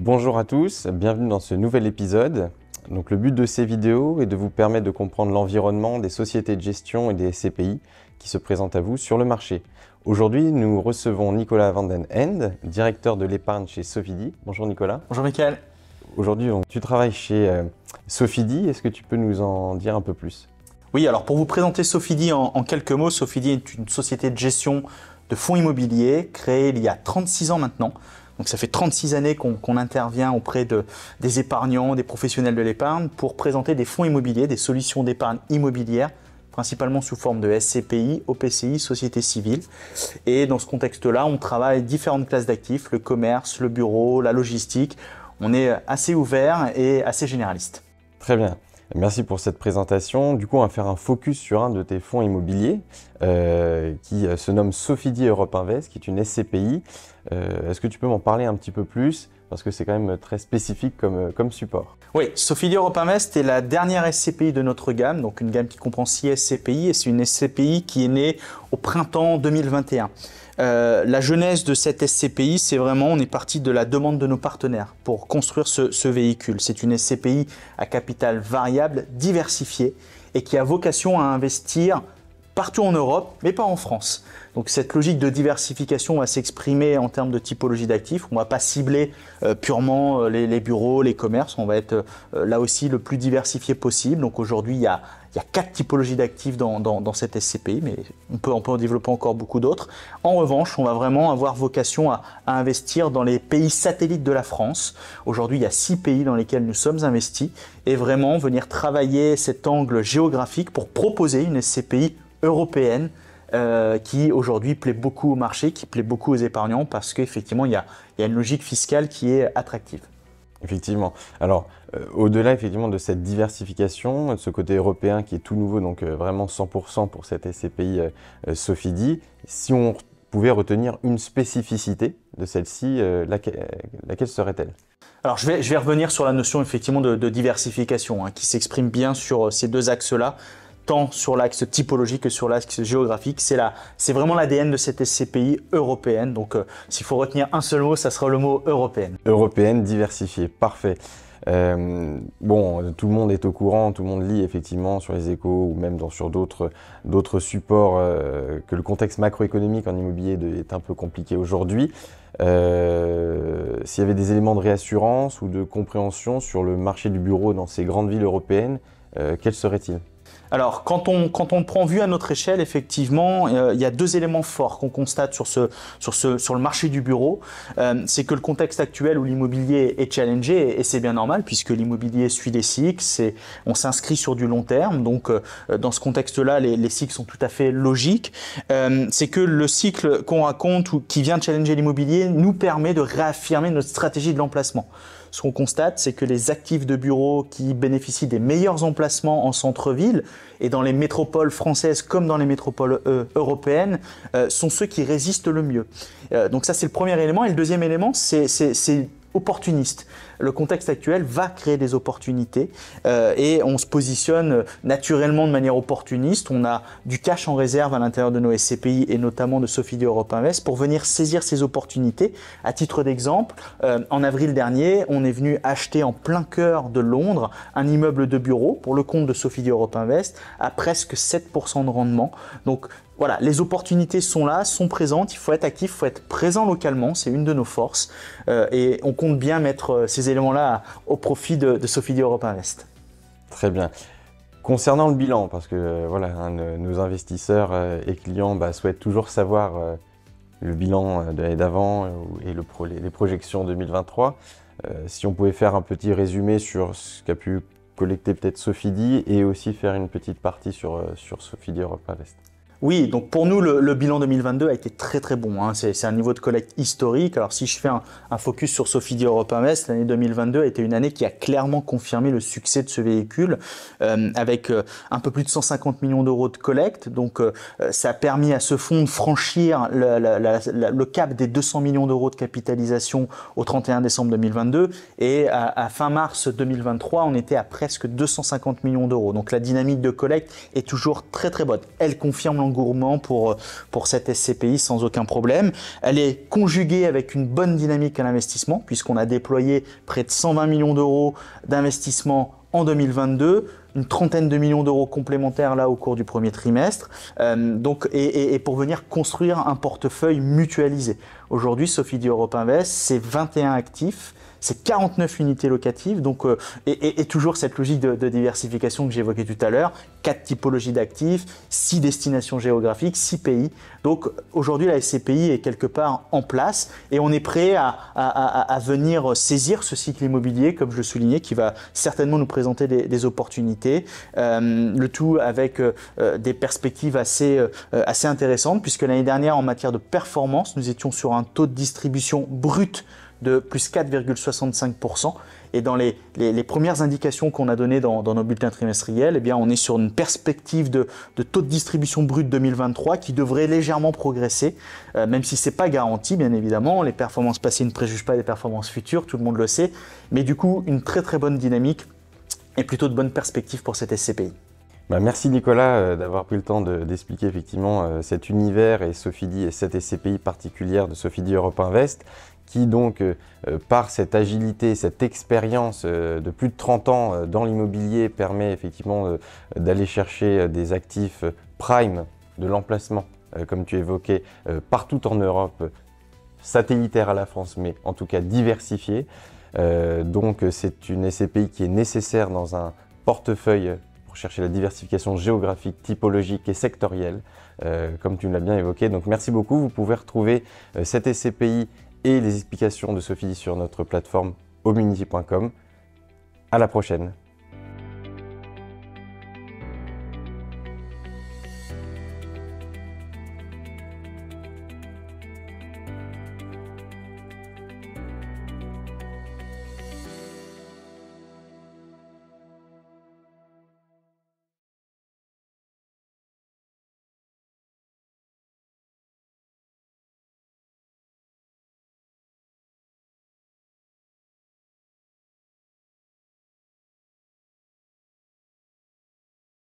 Bonjour à tous, bienvenue dans ce nouvel épisode. Donc, le but de ces vidéos est de vous permettre de comprendre l'environnement des sociétés de gestion et des SCPI qui se présentent à vous sur le marché. Aujourd'hui, nous recevons Nicolas van den Ende, directeur de l'épargne chez Sofidy. Bonjour Nicolas. Bonjour Mickaël. Aujourd'hui, tu travailles chez Sofidy. Est-ce que tu peux nous en dire un peu plus? Oui, alors pour vous présenter Sofidy en quelques mots, Sofidy est une société de gestion de fonds immobiliers créée il y a 36 ans maintenant. Donc ça fait 36 années qu'on intervient auprès des épargnants, des professionnels de l'épargne pour présenter des fonds immobiliers, des solutions d'épargne immobilière, principalement sous forme de SCPI, OPCI, société civile. Et dans ce contexte-là, on travaille différentes classes d'actifs, le commerce, le bureau, la logistique. On est assez ouvert et assez généraliste. Très bien. Merci pour cette présentation. Du coup, on va faire un focus sur un de tes fonds immobiliers qui se nomme Sofidy Europe Invest, qui est une SCPI. Est-ce que tu peux m'en parler un petit peu plus? Parce que c'est quand même très spécifique comme support. Oui, Sofidy Europe Invest est la dernière SCPI de notre gamme, donc une gamme qui comprend 6 SCPI et c'est une SCPI qui est née au printemps 2021. La genèse de cette SCPI, c'est vraiment, on est parti de la demande de nos partenaires pour construire ce véhicule. C'est une SCPI à capital variable, diversifiée et qui a vocation à investir partout en Europe, mais pas en France. Donc cette logique de diversification va s'exprimer en termes de typologie d'actifs. On ne va pas cibler purement les bureaux, les commerces. On va être là aussi le plus diversifié possible. Donc aujourd'hui, il y a 4 typologies d'actifs dans cette SCPI, mais on peut en développer encore beaucoup d'autres. En revanche, on va vraiment avoir vocation à investir dans les pays satellites de la France. Aujourd'hui, il y a 6 pays dans lesquels nous sommes investis et vraiment venir travailler cet angle géographique pour proposer une SCPI européenne qui aujourd'hui plaît beaucoup au marché, qui plaît beaucoup aux épargnants parce qu'effectivement, il y a une logique fiscale qui est attractive. Effectivement. Alors, au-delà effectivement de cette diversification, de ce côté européen qui est tout nouveau, donc vraiment 100% pour cette SCPI Sofidy, si on pouvait retenir une spécificité de celle-ci, laquelle serait-elle? Alors, je vais revenir sur la notion effectivement de diversification qui s'exprime bien sur ces deux axes-là, tant sur l'axe typologique que sur l'axe géographique. C'est vraiment l'ADN de cette SCPI européenne. Donc, s'il faut retenir un seul mot, ça sera le mot européenne. Européenne, diversifiée, parfait. Bon, tout le monde est au courant, tout le monde lit effectivement sur les échos ou même sur d'autres supports que le contexte macroéconomique en immobilier est un peu compliqué aujourd'hui. S'il y avait des éléments de réassurance ou de compréhension sur le marché du bureau dans ces grandes villes européennes, quels seraient-ils? Alors, quand on prend vue à notre échelle, effectivement, il y a 2 éléments forts qu'on constate sur le marché du bureau. C'est que le contexte actuel où l'immobilier est challengé, et c'est bien normal puisque l'immobilier suit les cycles, on s'inscrit sur du long terme. Donc, dans ce contexte-là, les cycles sont tout à fait logiques. C'est que le cycle qu'on raconte ou qui vient challenger l'immobilier nous permet de réaffirmer notre stratégie de l'emplacement. Ce qu'on constate, c'est que les actifs de bureaux qui bénéficient des meilleurs emplacements en centre-ville et dans les métropoles françaises comme dans les métropoles européennes sont ceux qui résistent le mieux. Donc ça, c'est le premier élément. Et le deuxième élément, c'est opportuniste. Le contexte actuel va créer des opportunités et on se positionne naturellement de manière opportuniste. On a du cash en réserve à l'intérieur de nos SCPI et notamment de Sofidy Europe Invest pour venir saisir ces opportunités. À titre d'exemple, en avril dernier, on est venu acheter en plein cœur de Londres un immeuble de bureau pour le compte de Sofidy Europe Invest à presque 7% de rendement. Donc, voilà, les opportunités sont là, sont présentes, il faut être actif, il faut être présent localement, c'est une de nos forces et on compte bien mettre ces éléments-là au profit de Sofidy Europe Invest. Très bien. Concernant le bilan, parce que voilà, nos investisseurs et clients souhaitent toujours savoir le bilan de l'année d'avant et les projections 2023, si on pouvait faire un petit résumé sur ce qu'a pu collecter peut-être Sofidy et aussi faire une petite partie sur Sofidy Europe Invest. Oui, donc pour nous, le bilan 2022 a été très très bon. C'est un niveau de collecte historique. Alors si je fais un focus sur Sofidy Europe Invest, l'année 2022 a été une année qui a clairement confirmé le succès de ce véhicule avec un peu plus de 150 millions d'euros de collecte. Donc ça a permis à ce fonds de franchir le cap des 200 millions d'euros de capitalisation au 31 décembre 2022 et à fin mars 2023, on était à presque 250 millions d'euros. Donc la dynamique de collecte est toujours très très bonne. Elle confirme gourmand pour cette SCPI sans aucun problème. Elle est conjuguée avec une bonne dynamique à l'investissement puisqu'on a déployé près de 120 millions d'euros d'investissement en 2022, une trentaine de millions d'euros complémentaires là au cours du premier trimestre, et pour venir construire un portefeuille mutualisé. Aujourd'hui, Sofidy Europe Invest, c'est 21 actifs, c'est 49 unités locatives, donc, et toujours cette logique de diversification que j'évoquais tout à l'heure, 4 typologies d'actifs, 6 destinations géographiques, 6 pays. Donc aujourd'hui, la SCPI est quelque part en place et on est prêt à venir saisir ce cycle immobilier, comme je le soulignais, qui va certainement nous présenter des opportunités, le tout avec des perspectives assez intéressantes, puisque l'année dernière, en matière de performance, nous étions sur un taux de distribution brut de plus 4,65%. Et dans les premières indications qu'on a données dans nos bulletins trimestriels, eh bien, on est sur une perspective de taux de distribution brut 2023 qui devrait légèrement progresser, même si ce n'est pas garanti, bien évidemment. Les performances passées ne préjugent pas des performances futures, tout le monde le sait. Mais du coup, une très très bonne dynamique et plutôt de bonnes perspectives pour cette SCPI. Merci Nicolas d'avoir pris le temps d'expliquer effectivement cet univers et Sofidy et cette SCPI particulière de Sofidy Europe Invest, qui donc, par cette agilité, cette expérience de plus de 30 ans dans l'immobilier, permet effectivement d'aller chercher des actifs prime, de l'emplacement, comme tu évoquais, partout en Europe, satellitaires à la France, mais en tout cas diversifiés. Donc c'est une SCPI qui est nécessaire dans un portefeuille pour chercher la diversification géographique, typologique et sectorielle, comme tu l'as bien évoqué. Donc merci beaucoup, vous pouvez retrouver cette SCPI et les explications de Sofidy sur notre plateforme homunity.com. À la prochaine.